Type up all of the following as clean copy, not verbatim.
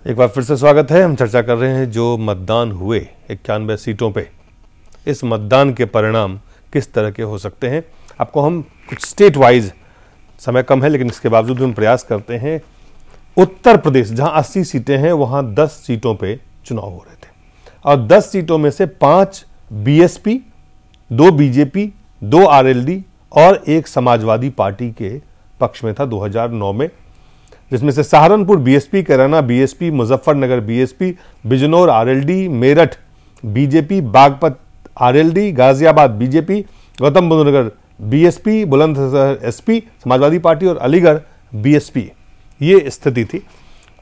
एक बार फिर से स्वागत है। हम चर्चा कर रहे हैं जो मतदान हुए 91 सीटों पे, इस मतदान के परिणाम किस तरह के हो सकते हैं। आपको हम कुछ स्टेट वाइज, समय कम है लेकिन इसके बावजूद हम प्रयास करते हैं। उत्तर प्रदेश जहां 80 सीटें हैं वहां 10 सीटों पे चुनाव हो रहे थे और 10 सीटों में से 5 बीएसपी, 2 बीजेपी, 2 आरएलडी और 1 समाजवादी पार्टी के पक्ष में था 2009 में, जिसमें से Saharanpur BSP, Kairana BSP, Muzaffarnagar BSP, Bijnor RLD, Meerut BJP, Baghpat RLD, Ghaziabad BJP, Gautam Buddh Nagar BSP, Bulandshahr SP Samajwadi Party और अलीगढ़ बीएसपी। ये स्थिति थी।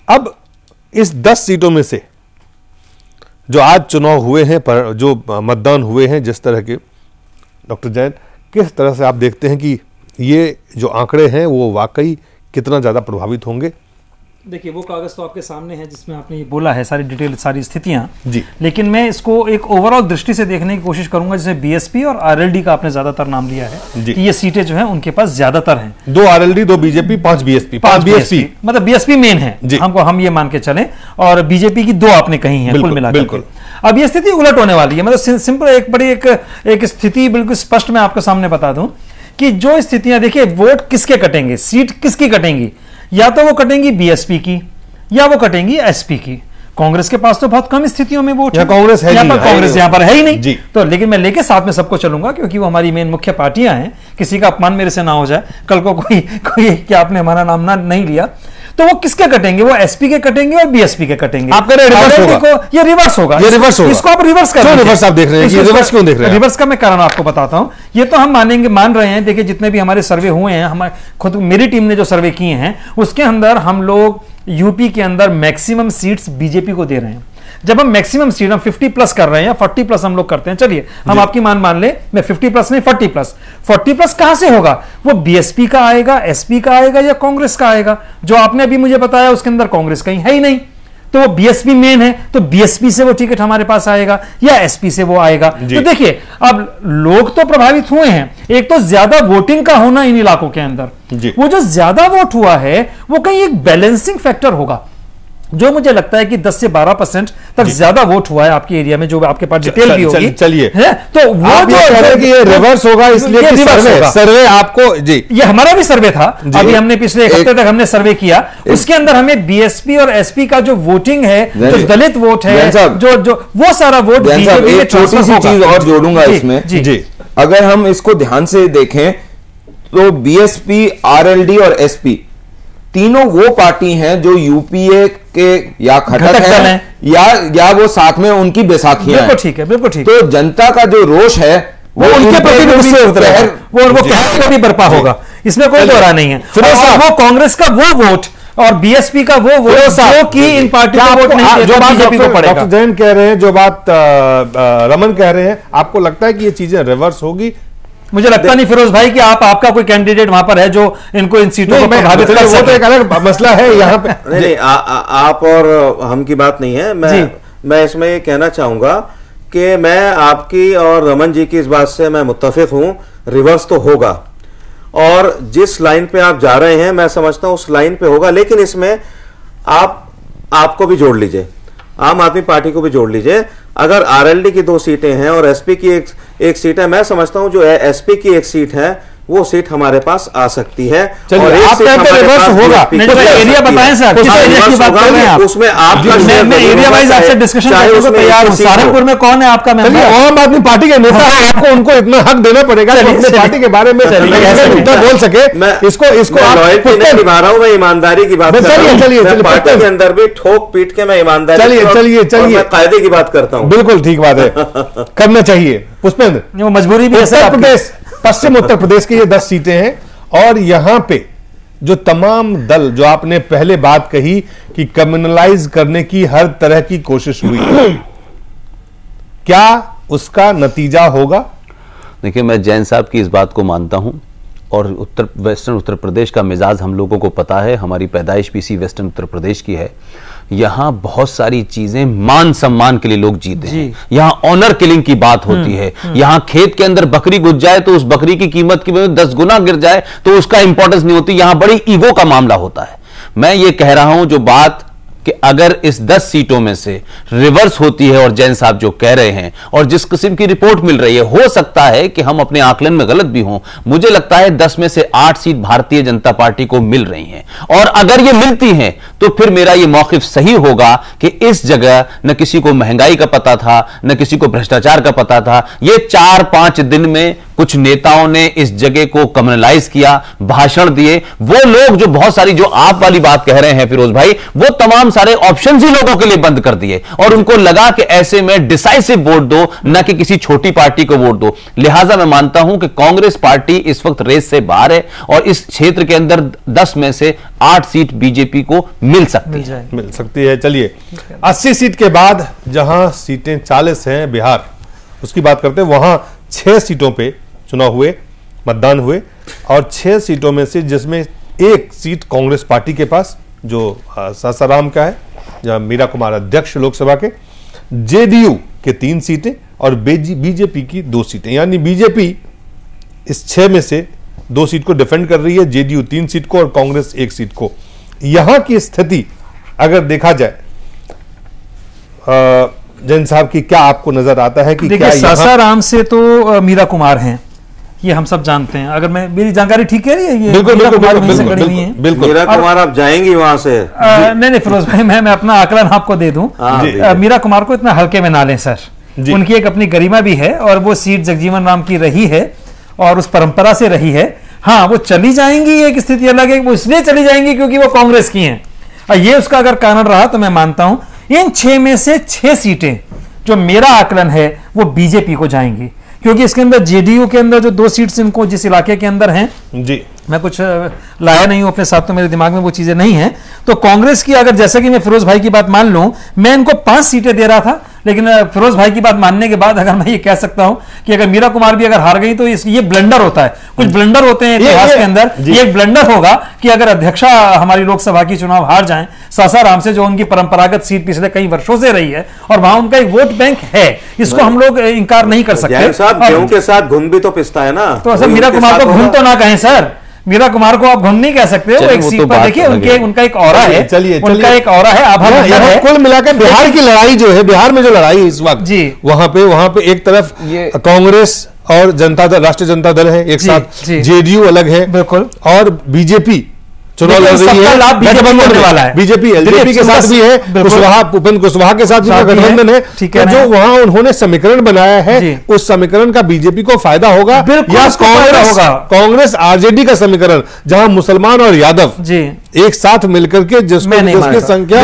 अब इस 10 सीटों में से जो आज चुनाव हुए हैं, पर जो मतदान हुए हैं जिस तरह के, डॉक्टर जैन, किस तरह से आप देखते हैं कि ये जो आंकड़े हैं वो वाकई कितना ज़्यादा प्रभावित होंगे? देखिए, वो कागज़ तो आपके सामने है जिसमें आपने ये बोला है सारी डिटेल, सारी स्थितियां जी, लेकिन मैं इसको एक ओवरऑल दृष्टि से देखने की कोशिश करूंगा। जैसे बीएसपी और आरएलडी का आपने ज्यादातर नाम लिया है कि ये सीटें जो हैं उनके पास ज्यादातर हैं। 2 आरएलडी, 2 बीजेपी, 5 बीएसपी, 5 बीएसपी, मतलब बीएसपी मेन है, हम ये मान के चलें, और बीजेपी की 2 आपने कही है कुल मिलाकर। अब ये स्थिति उलट होने वाली है। मतलब सिंपल एक बड़ी एक स्थिति बिल्कुल स्पष्ट मैं आपके सामने बता दूं कि जो स्थितियां, देखिए, वोट किसके कटेंगे, सीट किसकी कटेंगी, या तो वो कटेंगी बीएसपी की या वो कटेंगी एसपी की। कांग्रेस के पास तो बहुत कम स्थितियों में वोट है, कांग्रेस है, कांग्रेस यहाँ पर है ही नहीं तो, लेकिन मैं लेके साथ में सबको चलूंगा क्योंकि वो हमारी मेन मुख्य पार्टियां हैं। किसी का अपमान मेरे से ना हो जाए कल को कोई क्या आपने हमारा नाम ना नहीं लिया, तो वो किसके कटेंगे, वो एसपी के कटेंगे और बीएसपी के कटेंगे। आप कह रहे हैं रिवर्स होगा? ये रिवर्स होगा, ये रिवर्स होगा। इसको आप रिवर्स कर, रिवर्स आप देख रहे हैं, ये रिवर्स क्यों देख रहे हैं? रिवर्स का मैं कारण आपको बताता हूं। ये तो हम मान रहे हैं। देखिए, जितने भी हमारे सर्वे हुए हैं, हमारे खुद मेरी टीम ने जो सर्वे किए हैं उसके अंदर हम लोग यूपी के अंदर मैक्सिमम सीट्स बीजेपी को दे रहे हैं। जब हम मैक्सिमम सीट हम 50 प्लस कर रहे हैं या 40 प्लस हम लोग करते हैं, चलिए हम आपकी मान ले, मैं 50 प्लस नहीं 40 प्लस। 40 प्लस कहां से होगा? वो बीएसपी का आएगा, एसपी का आएगा या कांग्रेस का आएगा? जो आपने अभी मुझे बताया उसके अंदर कांग्रेस कहीं है ही नहीं, तो वो बीएसपी मेन है, तो बीएसपी से वो टिकट हमारे पास आएगा या एसपी से वो आएगा। तो देखिए, अब लोग तो प्रभावित हुए हैं। एक तो ज्यादा वोटिंग का होना इन इलाकों के अंदर, वो जो ज्यादा वोट हुआ है वो कहीं एक बैलेंसिंग फैक्टर होगा, जो मुझे लगता है कि 10 से 12% तक ज्यादा वोट हुआ है आपके एरिया में, जो आपके पास डिटेल भी होगी। चलिए, तो वो जो कि ये रिवर्स होगा, इसलिए सर्वे आपको जी, ये हमारा भी सर्वे था। अभी हमने पिछले 1 हफ्ते तक हमने सर्वे किया, उसके अंदर हमें बीएसपी और एसपी का जो वोटिंग है, जो दलित वोट है, जो वो सारा वोट, एक छोटी सी चीज और जोड़ूंगा इसमें जी। अगर हम इसको ध्यान से देखें तो बीएसपी, आरएलडी और एसपी तीनों वो पार्टी हैं जो यूपीए के या घटक हैं या वो साथ में उनकी बैसाखियां हैं। बिल्कुल ठीक है, बिल्कुल ठीक। तो जनता का जो रोष है वो उनके प्रति वो कहर भी बरपा होगा, इसमें कोई दोहरा नहीं है। वो कांग्रेस का वो वोट और बीएसपी का वो वोट जो कि इन पार्टियों का वोट नहीं, जो बात बीजेपी को पड़ेगा। डॉक्टर जैन कह रहे हैं, जो बात रमन कह रहे हैं, आपको लगता है कि ये चीजें रिवर्स होगी? मुझे लगता नहीं फिरोज भाई कि आपका कोई कैंडिडेट वहां पर है जो इनको इन सीटों को प्रभावित कर सके। वो तो एक अलग मसला है यहाँ पे। नहीं, आप और हम की बात नहीं है। मैं इसमें ये कहना चाहूंगा कि मैं आपकी और रमन जी की इस बात से मैं मुत्तफिक हूं, रिवर्स तो होगा और जिस लाइन पे आप जा रहे हैं मैं समझता हूं उस लाइन पे होगा, लेकिन इसमें आपको भी जोड़ लीजिए, आम आदमी पार्टी को भी जोड़ लीजिए। अगर आरएलडी की 2 सीटें हैं और एसपी की एक सीट है, मैं समझता हूं जो एसपी की 1 सीट है वो सीट हमारे पास आ सकती है। और एक सीट रिवर्स होगा। एरिया बताएं सर, किस एरिया की बात कर रहे हैं आप? उसमें आप मैं एरिया वाइज आपसे डिस्कशन करने को तैयार हूं। सहारनपुर में कौन है आपका मेंबर? आम आदमी पार्टी के नेता है, आपको उनको इतना हक देना पड़ेगा कि अपने पार्टी के बारे में बोल सके। इसको लॉयल्टी नहीं निभा रहा हूं, मैं ईमानदारी की बात कर रहा हूं। चलिए, पार्टी के अंदर भी ठोक पीट के मैं ईमानदारी, चलिए कायदे की बात करता हूं। बिल्कुल ठीक बात है, करना चाहिए। पुष्पेंद्र, वो मजबूरी भी उत्तर प्रदेश, पश्चिम उत्तर प्रदेश की ये 10 सीटें हैं और यहां पे जो तमाम दल, जो आपने पहले बात कही कि कम्युनलाइज करने की हर तरह की कोशिश हुई, क्या उसका नतीजा होगा? देखिए, मैं जैन साहब की इस बात को मानता हूं और वेस्टर्न उत्तर प्रदेश का मिजाज हम लोगों को पता है, हमारी पैदाइश भी इसी वेस्टर्न उत्तर प्रदेश की है। यहाँ बहुत सारी चीजें मान सम्मान के लिए लोग जीते हैं, यहाँ ऑनर किलिंग की बात होती है। यहाँ खेत के अंदर बकरी घुस जाए तो उस बकरी की कीमत की 10 गुना गिर जाए तो उसका इंपॉर्टेंस नहीं होती, यहाँ बड़ी ईगो का मामला होता है। मैं ये कह रहा हूं जो बात कि अगर इस 10 सीटों में से रिवर्स होती है और जैन साहब जो कह रहे हैं और जिस किस्म की रिपोर्ट मिल रही है, हो सकता है कि हम अपने आकलन में गलत भी हों। मुझे लगता है 10 में से 8 सीट भारतीय जनता पार्टी को मिल रही हैं, और अगर ये मिलती हैं तो फिर मेरा ये मौकिफ सही होगा कि इस जगह न किसी को महंगाई का पता था, न किसी को भ्रष्टाचार का पता था। ये 4-5 दिन में कुछ नेताओं ने इस जगह को कम्युनलाइज किया, भाषण दिए। वो लोग जो बहुत सारी जो आप वाली बात कह रहे हैं फिरोज भाई, वो तमाम सारे ऑप्शंस ही लोगों के लिए बंद कर दिए और उनको लगा कि ऐसे में डिसाइसिव वोट दो, न कि किसी छोटी पार्टी को वोट दो। लिहाजा मैं मानता हूं कि कांग्रेस पार्टी इस वक्त रेस से बाहर है और इस क्षेत्र के अंदर 10 में से 8 सीट बीजेपी को मिल सकती है। चलिए 80 सीट के बाद जहां सीटें 40 हैं बिहार, उसकी बात करते हैं। वहां 6 सीटों पे चुनाव हुए, मतदान हुए, और 6 सीटों में से जिसमें एक सीट कांग्रेस पार्टी के पास जो सासाराम का है, जहां मीरा कुमार अध्यक्ष लोकसभा के, जेडीयू के 3 सीटें और बीजेपी की 2 सीटें। यानी बीजेपी इस 6 में से 2 सीट को डिफेंड कर रही है, जेडीयू 3 सीट को और कांग्रेस 1 सीट को। यहां की स्थिति अगर देखा जाए, जैन साहब की क्या आपको नजर आता है कि देखिए सासाराम से तो मीरा कुमार हैं, ये हम सब जानते हैं। अगर मैं मेरी जानकारी ठीक है, ये बिल्कुल मीरा कुमार मीरा कुमार आप जाएंगी वहां से? नहीं फिरोज भाई, मैं अपना आकलन आपको दे दूं। मीरा कुमार को इतना हल्के में ना लें सर, उनकी एक अपनी गरिमा भी है और वो सीट जगजीवन राम की रही है और उस परंपरा से रही है। हाँ, वो चली जाएंगी, एक स्थिति अलग है, वो इसलिए चली जाएंगी क्योंकि वो कांग्रेस की हैं, और ये उसका अगर कारण रहा तो मैं मानता हूं इन 6 में से 6 सीटें जो मेरा आकलन है वो बीजेपी को जाएंगी, क्योंकि इसके अंदर जेडीयू के अंदर जो 2 सीट्स इनको जिस इलाके के अंदर हैं, जी मैं कुछ लाया नहीं हूं अपने साथ, तो मेरे दिमाग में वो चीजें नहीं हैं। तो कांग्रेस की अगर, जैसा कि मैं फिरोज भाई की बात मान लूं, मैं इनको 5 सीटें दे रहा था, लेकिन फिरोज भाई की बात मानने के बाद अगर मैं ये कह सकता हूं कि अगर मीरा कुमार भी अगर हार गई तो ये ब्लंडर होता है, कुछ ब्लंडर होते हैं इतिहास के अंदर। ये एक ब्लंडर होगा कि अगर अध्यक्षा हमारी लोकसभा की चुनाव हार जाएं सासाराम से, जो उनकी परंपरागत सीट पिछले कई वर्षों से रही है और वहां उनका एक वोट बैंक है, इसको हम लोग इंकार नहीं कर सकते। गेहूं के साथ घुन भी तो पिसता है ना, तो सर मीरा कुमार को घुन तो ना कहें सर, मीरा कुमार को आप घुन नहीं कह सकते। वो एक सीट पर देखिए उनका एक ऑरा है, उनका एक ऑरा है, आभार है। कुल मिलाकर बिहार की लड़ाई जो है, बिहार में जो लड़ाई है इस वक्त जी, वहां पे एक तरफ कांग्रेस और जनता दल, राष्ट्रीय जनता दल है एक साथ, जेडीयू अलग है बिल्कुल, और बीजेपी चुनाव लड़ रही है, गठबंधन वाला है, बीजेपी एलजेपी के साथ भी है, उपेंद्र कुशवाहा के साथ भी गठबंधन है। तो जो वहां उन्होंने समीकरण बनाया है, उस समीकरण का बीजेपी को फायदा होगा या कांग्रेस आरजेडी का समीकरण, जहां मुसलमान और यादव एक साथ मिलकर के जिसकी संख्या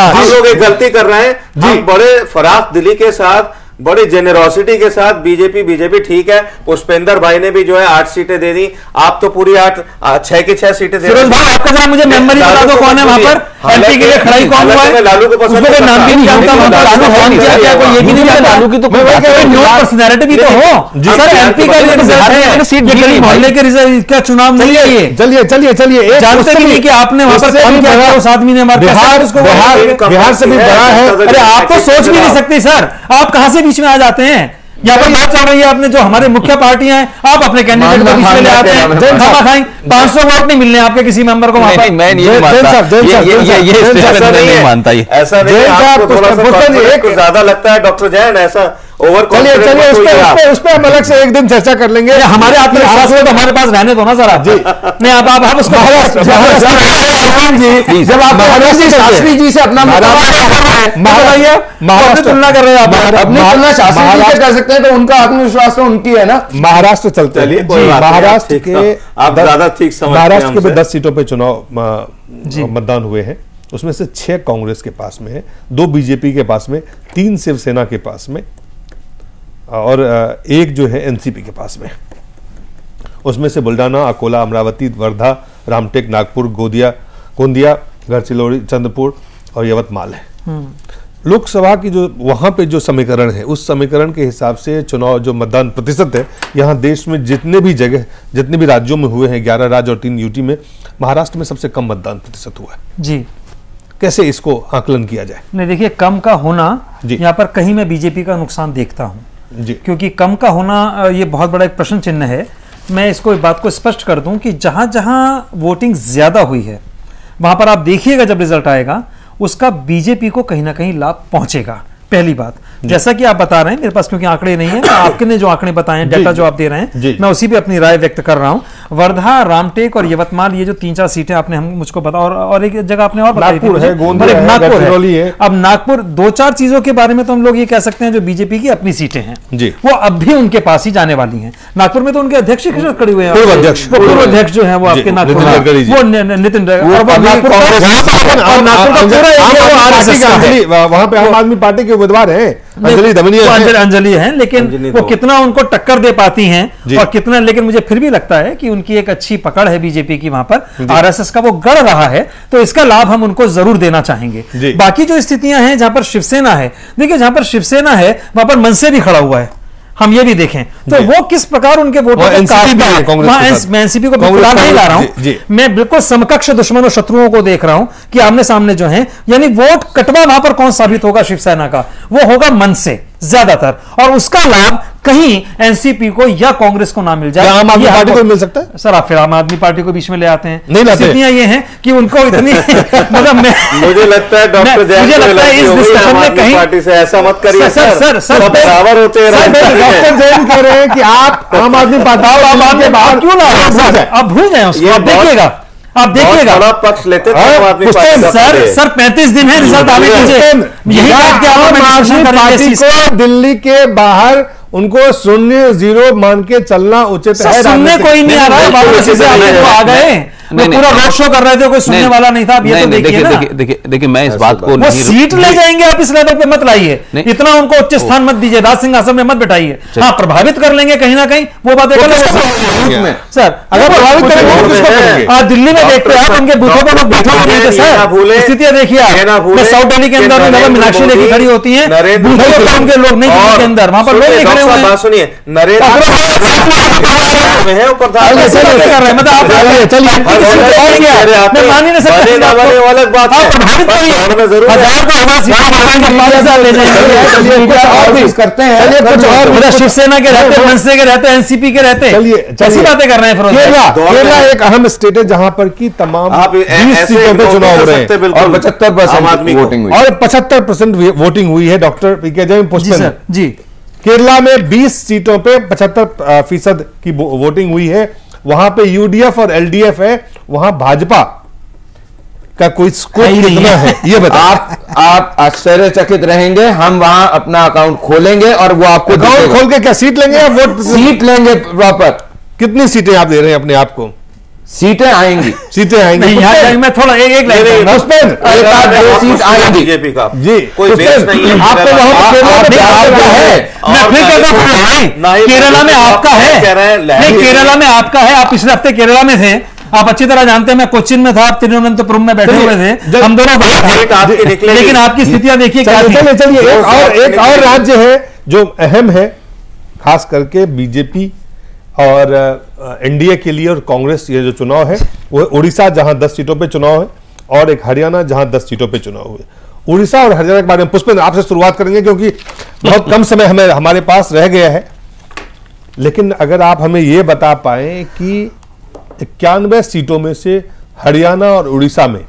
हम लोग एक गलती कर रहे हैं, हम बड़े फराख दिली के साथ, बड़ी जेनरोसिटी के साथ बीजेपी ठीक है, पुष्पेंद्र भाई ने भी जो है 8 सीटें दे दी, आप तो पूरी 6 की 6 सीटें दे दी। आपका जरा मुझे मेंबरी बता दो, कौन है वहां पर एमपी के लिए खड़ाई कौन हुआ है? लालू को पसंद है, नाम भी नहीं जानता, ये भी नहीं जानता। लालू की तो पर्सनैलिटी भी तो हो सर, एमपी का रिजल्ट मोहल्ले के रिजल्ट का चुनाव नहीं है ये। चलिए जानते भी नहीं कि आपने वहां पर कौन किया था, उस आदमी ने बिहार से भी बड़ा है। अरे आप तो सोच भी नहीं सकते सर, आप कहां से बीच में आ जाते हैं? यहाँ पर बात चल रही है, आपने जो हमारे मुख्य पार्टियां हैं, आप अपने कैंडिडेट को बीच में ले आते हैं, खामा खाएं। 500 वोट नहीं मिलने आपके किसी मेंबर को वहां पर। मैं नहीं मानता, ऐसा नहीं, एक ज्यादा लगता है डॉक्टर जैन, ऐसा ओवर। चलिए उस पर हम अलग से एक दिन चर्चा कर लेंगे। हमारे आत्मविश्वास में तो हमारे पास रहने दो ना सर आप जी। नहीं आप उसको जब आप शास्त्री जी से अपना तुलना कर रहे हैं, आप अपनी तुलना शास्त्री जी से कर सकते हैं, तो उनका आत्मविश्वास तो उनकी है ना। महाराष्ट्र चलते हैं, महाराष्ट्र के आप ज्यादा ठीक समझते हैं। महाराष्ट्र के 10 सीटों पर चुनाव मतदान हुए हैं, उसमें से 6 कांग्रेस के पास में है, 2 बीजेपी के पास में, 3 शिवसेना के पास में, और 1 जो है एनसीपी के पास में। उसमें से बुल्डाना, अकोला, अमरावती, वर्धा, रामटेक, नागपुर, गोंदिया, गढ़चिरौली, चंद्रपुर और यवतमाल है। लोकसभा की जो वहां पे जो समीकरण है, उस समीकरण के हिसाब से चुनाव जो मतदान प्रतिशत है, यहां देश में जितने भी राज्यों में हुए हैं, 11 राज्य और 3 यूटी में, महाराष्ट्र में सबसे कम मतदान प्रतिशत हुआ है जी। कैसे इसको आकलन किया जाए? नहीं देखिए, कम का होना यहाँ पर कहीं मैं बीजेपी का नुकसान देखता हूँ। क्योंकि कम का होना ये बहुत बड़ा एक प्रश्न चिन्ह है। मैं इसको एक बात को स्पष्ट कर दूं कि जहां जहां वोटिंग ज्यादा हुई है वहां पर आप देखिएगा जब रिजल्ट आएगा उसका बीजेपी को कहीं ना कहीं लाभ पहुंचेगा। पहली बात, जैसा कि आप बता रहे हैं, मेरे पास क्योंकि आंकड़े नहीं है, आपने जो आंकड़े बताए हैं, डेटा जो आप दे रहे हैं, मैं उसी पे अपनी राय व्यक्त कर रहा हूं। वर्धा, रामटेक और यवतमाल, ये जो 3-4 सीटें आपने हम मुझको बता, और एक जगह आपने और बताई थी, नागपुर है। अब नागपुर 2-4 चीजों के बारे में तो हम लोग ये कह सकते हैं जो बीजेपी की अपनी सीटें हैं वो अब भी उनके पास ही जाने वाली हैं। नागपुर में तो उनके अध्यक्ष ही खड़े हुए हैं, पूर्व अध्यक्ष जो है वो आपके नागपुर, वो नितिन, वहां पे आम आदमी पार्टी के उम्मीदवार हैं, अंजलि है, लेकिन वो कितना उनको टक्कर दे पाती हैं और कितना, लेकिन मुझे फिर भी लगता है कि उनकी एक अच्छी पकड़ है बीजेपी की, वहां पर आरएसएस का वो गढ़ रहा है, तो इसका लाभ हम उनको जरूर देना चाहेंगे। बाकी जो स्थितियां हैं जहां पर शिवसेना है, देखिए जहां पर शिवसेना है वहां पर मनसे भी खड़ा हुआ है, हम ये भी देखें तो वो किस प्रकार उनके वोटों को काटता है। मैं एनसीपी को फिलहाल नहीं ला रहा हूं, मैं बिल्कुल समकक्ष दुश्मनों शत्रुओं को देख रहा हूं कि आमने सामने जो हैं, यानी वोट कटवा वहां पर कौन साबित होगा शिवसेना का, वो होगा मन से ज्यादातर, और उसका लाभ कहीं एनसीपी को या कांग्रेस को ना मिल जाए, आम आदमी पार्टी को मिल सकता है। सर आप फिर आम आदमी पार्टी को बीच में ले आते हैं, नहीं लाते। स्थितियां ये हैं कि उनको इतनी मतलब मुझे लगता है डॉक्टर मुझे लगता है इस डिस्कशन में कहीं पार्टी से ऐसा मत करिए सर बराबर होते हैं। डॉक्टर जैन कह रहे हैं कि आप आम आदमी पार्टी के बाहर क्यों ना, अब भूल जाए उसको, आप देखिएगा, आप देखिएगा बड़ा पक्ष लेते थे सर 35 दिन है रिजल्ट आने के, यही पार्टी को दिल्ली के बाहर उनको 0-0 मान के चलना उचित है। सुनने कोई नहीं आ रहा है, वाराणसी से आ गए, पूरा रोड शो कर रहे थे, कोई सुनने वाला नहीं था। अब ये तो देखिए मैं इस बात को वो सीट ले जाएंगे, आप इस लेवल पे मत लाइए, इतना उनको उच्च स्थान मत दीजिए, राज सिंहासन में मत बिठाइए। हाँ प्रभावित कर लेंगे कहीं ना कहीं, वो बातें कर लेंगे सर, अगर प्रभावित करेंगे दिल्ली में देखते हैं आप, उनके बूथों पर लोग बैठे हुए थे सर, स्थितियां देखिए आप, साउथ दिल्ली के अंदर मीनाक्षी लेके खड़ी होती है, बूथों पर उनके लोग नहीं के अंदर, वहां पर लोग नहीं खड़े हुए हैं। सुनिए नरेंद्र करते हैं, शिवसेना के रहते, मनसे के रहते, एनसीपी के रहते, ऐसी बातें कर रहे हैं। केरला एक अहम स्टेट है जहां पर की तमाम 20 सीटों पे चुनाव हो रहे हैं और 75% वोटिंग हुई, और 75% वोटिंग हुई है। डॉक्टर पीके जैन पुष्पन जी, केरला में 20 सीटों पे 75% की वोटिंग हुई है। वहां पे यूडीएफ और एलडीएफ है, वहां भाजपा का कोई स्कोप कितना है ये बताइए। आप आश्चर्यचकित रहेंगे, हम वहां अपना अकाउंट खोलेंगे और वो आपको अकाउंट खोल के क्या सीट लेंगे या वोट सीट लेंगे प्रॉपर। कितनी सीटें आप दे रहे हैं अपने आप को? सीटें आएंगी, सीटें आएंगी। मैं थोड़ा एक लाइन सीट आएंगी बीजेपी का जी, कोई बेस नहीं है। आपको वहां केरला में आपका है, केरला में आपका है। आप पिछले हफ्ते केरला में थे, आप अच्छी तरह जानते हैं। मैं कोचिन में था, आप तिरुवनंतपुरम में बैठे हुए थे, हम दोनों थे, लेकिन आपकी स्थितियां देखिए क्या थी। चलिए एक और राज्य है जो अहम है, खास करके बीजेपी और एनडीए के लिए और कांग्रेस, ये जो चुनाव है वो उड़ीसा जहां 10 सीटों पे चुनाव है, और एक हरियाणा जहां 10 सीटों पे चुनाव हुए। उड़ीसा और हरियाणा के बारे में पुष्पन आपसे शुरुआत करेंगे क्योंकि बहुत कम समय हमारे पास रह गया है। लेकिन अगर आप हमें ये बता पाए कि 91 सीटों में से हरियाणा और उड़ीसा में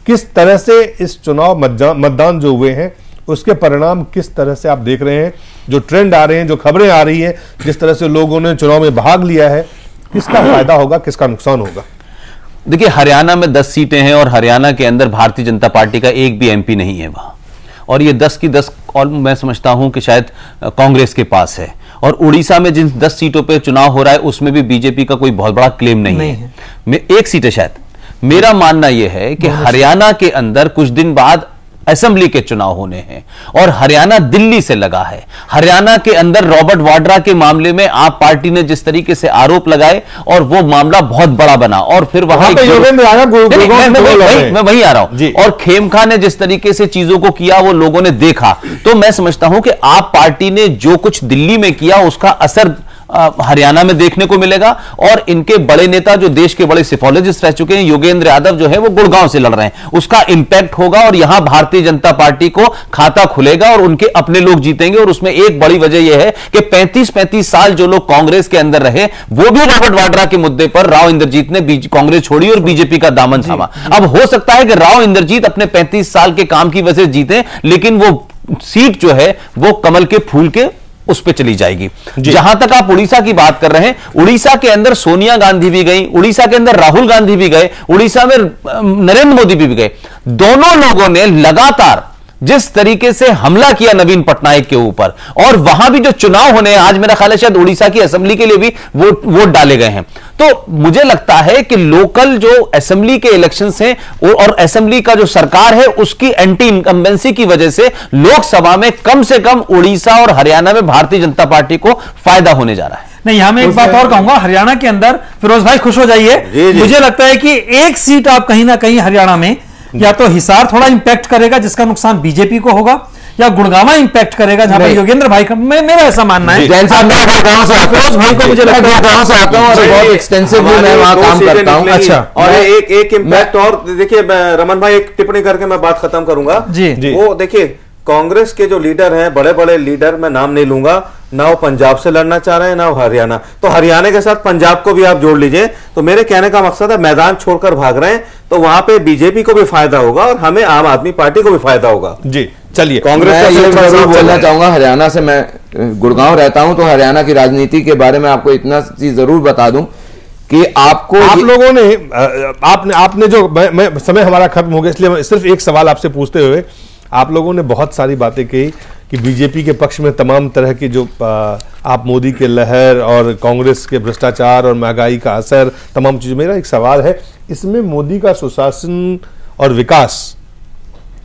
किस तरह से इस चुनाव मतदान जो हुए हैं उसके परिणाम किस तरह से आप देख रहे हैं, जो ट्रेंड आ रहे हैं, जो खबरें आ रही है, जिस तरह से लोगों ने चुनाव में भाग लिया है, किसका फायदा होगा, किसका नुकसान होगा? देखिए हरियाणा में 10 सीटें हैं और हरियाणा के अंदर भारतीय जनता पार्टी का एक भी एमपी नहीं है वहां, और ये 10 की 10 और मैं समझता हूं कि शायद कांग्रेस के पास है। और उड़ीसा में जिन 10 सीटों पे चुनाव हो रहा है उसमें भी बीजेपी का कोई बहुत बड़ा क्लेम नहीं है। एक सीट है शायद। मेरा मानना यह है कि हरियाणा के अंदर कुछ दिन बाद असेंबली के चुनाव होने हैं और हरियाणा दिल्ली से लगा है। हरियाणा के अंदर रॉबर्ट वाड्रा के मामले में आप पार्टी ने जिस तरीके से आरोप लगाए और वो मामला बहुत बड़ा बना, और फिर वहां मैं वही आ रहा हूं, और खेमका ने जिस तरीके से चीजों को किया वो लोगों ने देखा। तो मैं समझता हूं कि आप पार्टी ने जो कुछ दिल्ली में किया उसका असर हरियाणा में देखने को मिलेगा। और इनके बड़े नेता जो देश के बड़े सिफोलॉजिस्ट रह चुके हैं, योगेंद्र यादव जो है वो गुड़गांव से लड़ रहे हैं, उसका इंपैक्ट होगा और यहां भारतीय जनता पार्टी को खाता खुलेगा और उनके अपने लोग जीतेंगे। और उसमें एक बड़ी वजह यह है कि 35-35 साल जो लोग कांग्रेस के अंदर रहे, वो भी रॉबर्ट वाड्रा के मुद्दे पर राव इंद्रजीत ने कांग्रेस छोड़ी और बीजेपी का दामन थामा। अब हो सकता है कि राव इंद्रजीत अपने 35 साल के काम की वजह से जीते, लेकिन वो सीट जो है वो कमल के फूल के उस पे चली जाएगी। जहां तक आप उड़ीसा की बात कर रहे हैं, उड़ीसा के अंदर सोनिया गांधी भी गई, उड़ीसा के अंदर राहुल गांधी भी गए, उड़ीसा में नरेंद्र मोदी भी गए। दोनों लोगों ने लगातार जिस तरीके से हमला किया नवीन पटनायक के ऊपर, और वहां भी जो चुनाव होने हैं, आज मेरा ख्याल है शायद उड़ीसा की असेंबली के लिए भी वोट डाले गए हैं। तो मुझे लगता है कि लोकल जो असेंबली के इलेक्शंस हैं और असेंबली का जो सरकार है उसकी एंटी इनकम्बेंसी की वजह से लोकसभा में कम से कम उड़ीसा और हरियाणा में भारतीय जनता पार्टी को फायदा होने जा रहा है। नहीं, यहां मैं एक बात और कहूंगा, हरियाणा के अंदर फिरोज भाई खुश हो जाइए, मुझे लगता है कि एक सीट आप कहीं ना कहीं हरियाणा में या तो हिसार थोड़ा इंपैक्ट करेगा जिसका नुकसान बीजेपी को होगा, या गुड़गांव इंपैक्ट करेगा जहां पर योगेंद्र भाई का मेरा ऐसा मानना है। जैन साहब, मैं गुड़गांव से फिरोज भाई को मुझे लगता है गुड़गांव से आता हूं और बहुत एक्सटेंसिवली मैं वहां काम करता हूं। अच्छा, और एक इंपैक्ट और देखिए, रमन भाई एक टिप्पणी करके मैं बात खत्म करूंगा जी। वो देखिए, कांग्रेस के जो लीडर हैं, बड़े बड़े लीडर, मैं नाम नहीं लूंगा, ना वो पंजाब से लड़ना चाह रहे हैं ना वो हरियाणा, तो हरियाणा के साथ पंजाब को भी आप जोड़ लीजिए। तो मेरे कहने का मकसद है, मैदान छोड़कर भाग रहे हैं तो वहां पे बीजेपी को भी फायदा होगा और हमें आम आदमी पार्टी को भी फायदा होगा। जी चलिए, कांग्रेस का जरूर बोलना चाहूंगा, हरियाणा से मैं गुड़गांव रहता हूं तो हरियाणा की राजनीति के बारे में आपको इतना चीज जरूर बता दूं कि आप लोगों ने आपने जो समय हमारा खत्म हो गया, इसलिए सिर्फ एक सवाल आपसे पूछते हुए, आप लोगों ने बहुत सारी बातें कही कि बीजेपी के पक्ष में तमाम तरह की जो आप मोदी के लहर और कांग्रेस के भ्रष्टाचार और महंगाई का असर, तमाम चीजें। मेरा एक सवाल है, इसमें मोदी का सुशासन और विकास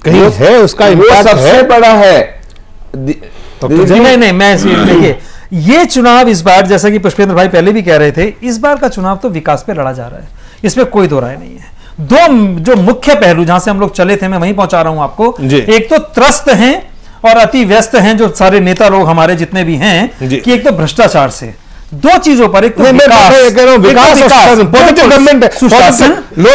कहीं है, उसका इम्पैक्ट सबसे बड़ा है। नहीं, मैं देखिए, ये चुनाव इस बार, जैसा कि पुष्पेंद्र भाई पहले भी कह रहे थे, इस बार का चुनाव तो विकास पे लड़ा जा रहा है, इसमें कोई दो राय नहीं है। दो जो मुख्य पहलू जहां से हम लोग चले थे, मैं वहीं पहुंचा रहा हूं आपको। एक तो त्रस्त हैं और अति व्यस्त हैं जो सारे नेता लोग हमारे जितने भी हैं, कि एक तो भ्रष्टाचार से, दो चीजों पर, एक तो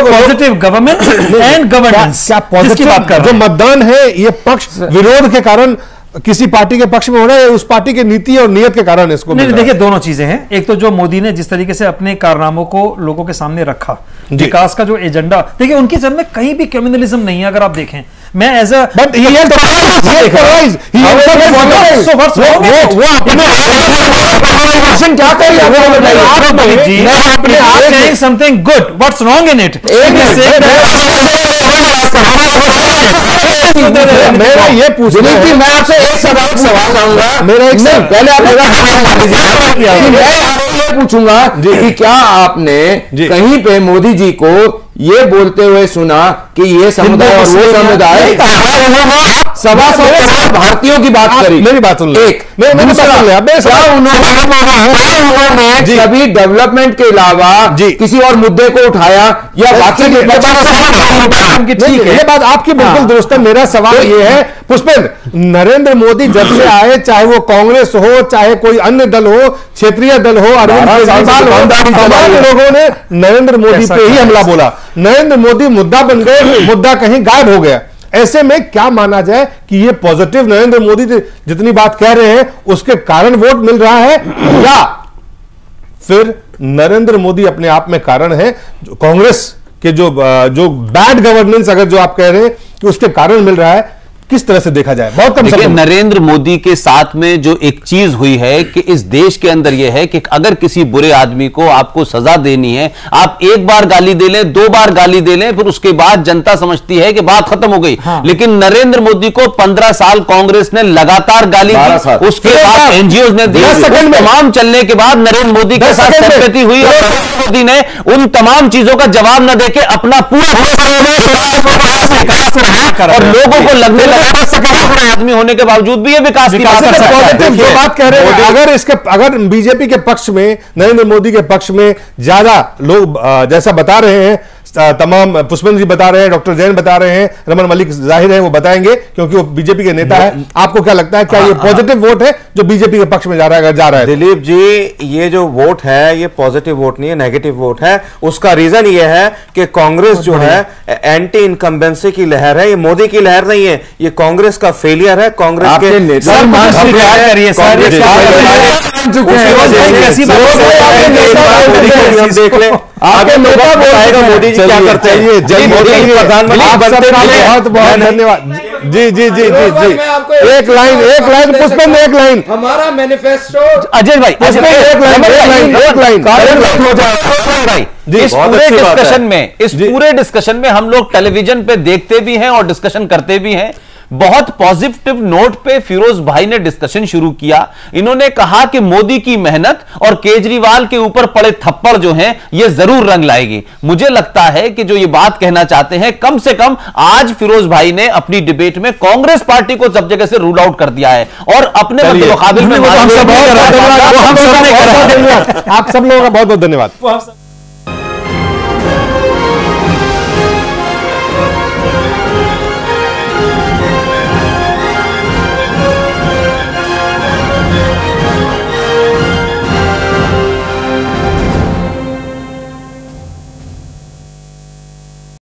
पॉजिटिव गवर्नमेंट एंड गवर्नेंस। क्या पॉजिटिव जो मतदान है ये पक्ष विरोध के कारण किसी पार्टी के पक्ष में हो रहा है, उस पार्टी की नीति और नियत के कारण इसको नहीं, देखिए दोनों चीजें हैं। एक तो जो मोदी ने जिस तरीके से अपने कारनामों को लोगों के सामने रखा, विकास का जो एजेंडा, देखिए उनके सर में कहीं भी कम्युनलिज्म नहीं है। अगर आप देखें, मैं as a something good, what's wrong in it? मेरा ये पूछना है, मैं आपसे एक सवाल करूंगा, मेरा एक पहले आप मैं पूछूंगा कि क्या आपने कहीं पे मोदी जी को ये बोलते हुए सुना कि ये समुदाय और वो समुदाय, 125 भारतीयों की बात करी, मेरी बात सुन एक उन्होंने कभी डेवलपमेंट के अलावा किसी और मुद्दे को उठाया या बाकी? ठीक है, ये बात आपकी बिल्कुल दुरुस्त है। मेरा सवाल ये है पुष्पेंद्र, नरेंद्र मोदी जब से आए, चाहे वो कांग्रेस हो चाहे कोई अन्य दल हो, क्षेत्रीय दल हो, अरविंद केजरीवाल हो, तमाम लोगों ने नरेंद्र मोदी पे ही हमला बोला। नरेंद्र मोदी मुद्दा बन गए, मुद्दा कहीं गायब हो गया। ऐसे में क्या माना जाए कि ये पॉजिटिव नरेंद्र मोदी जितनी बात कह रहे हैं उसके कारण वोट मिल रहा है, या फिर नरेंद्र मोदी अपने आप में कारण है, कांग्रेस के जो बैड गवर्नेंस अगर जो आप कह रहे हैं कि उसके कारण मिल रहा है? किस तरह से देखा जाए? बहुत कम समय नरेंद्र मोदी के साथ में जो एक चीज हुई है कि इस देश के अंदर यह है कि अगर किसी बुरे आदमी को आपको सजा देनी है, आप एक बार गाली दे लें, 2 बार गाली दे लें, फिर उसके बाद जनता समझती है कि बात खत्म हो गई। लेकिन नरेंद्र मोदी को 15 साल कांग्रेस ने लगातार गाली दी, उसके बाद एनजीओ ने दी, तमाम चलने के बाद नरेंद्र मोदी के साथ सहमति हुई और नरेंद्र मोदी ने उन तमाम चीजों का जवाब न देके अपना पूरा और लोगों को लगने लगा आदमी होने के बावजूद भी ये विकास की बात कह रहे हैं। अगर बीजेपी के पक्ष में, नरेंद्र मोदी के पक्ष में ज्यादा लोग जैसा बता रहे हैं, तमाम पुष्पेंद्र जी बता रहे हैं, डॉक्टर जैन बता रहे हैं, रमन मलिक जाहिर है वो बताएंगे क्योंकि वो बीजेपी के नेता है। आपको क्या लगता है, क्या ये पॉजिटिव वोट है जो बीजेपी के पक्ष में जा रहा है? दिलीप जी, ये जो वोट है ये पॉजिटिव वोट नहीं है, नेगेटिव वोट है। उसका रीजन ये है कि कांग्रेस जो है एंटी इनकम्बेंसी की लहर है, ये मोदी की लहर नहीं है, ये कांग्रेस का फेलियर है। कांग्रेस के देख ले आगे मोदी जी क्या करते हैं। जब मोदी जी प्रधानमंत्री बनते हैं। बहुत बहुत धन्यवाद। जी जी जी जी जी, एक लाइन पुष्पेंद्र, एक लाइन हमारा मैनिफेस्टो। अजय भाई, एक लाइन इस पूरे डिस्कशन में हम लोग टेलीविजन पे देखते भी हैं और डिस्कशन करते भी हैं। बहुत पॉजिटिव नोट पे फिरोज भाई ने डिस्कशन शुरू किया। इन्होंने कहा कि मोदी की मेहनत और केजरीवाल के ऊपर पड़े थप्पड़ जो हैं ये जरूर रंग लाएगी। मुझे लगता है कि जो ये बात कहना चाहते हैं, कम से कम आज फिरोज भाई ने अपनी डिबेट में कांग्रेस पार्टी को सब जगह से रूल आउट कर दिया है और अपने मुकाबले में आप सब लोगों का बहुत बहुत धन्यवाद।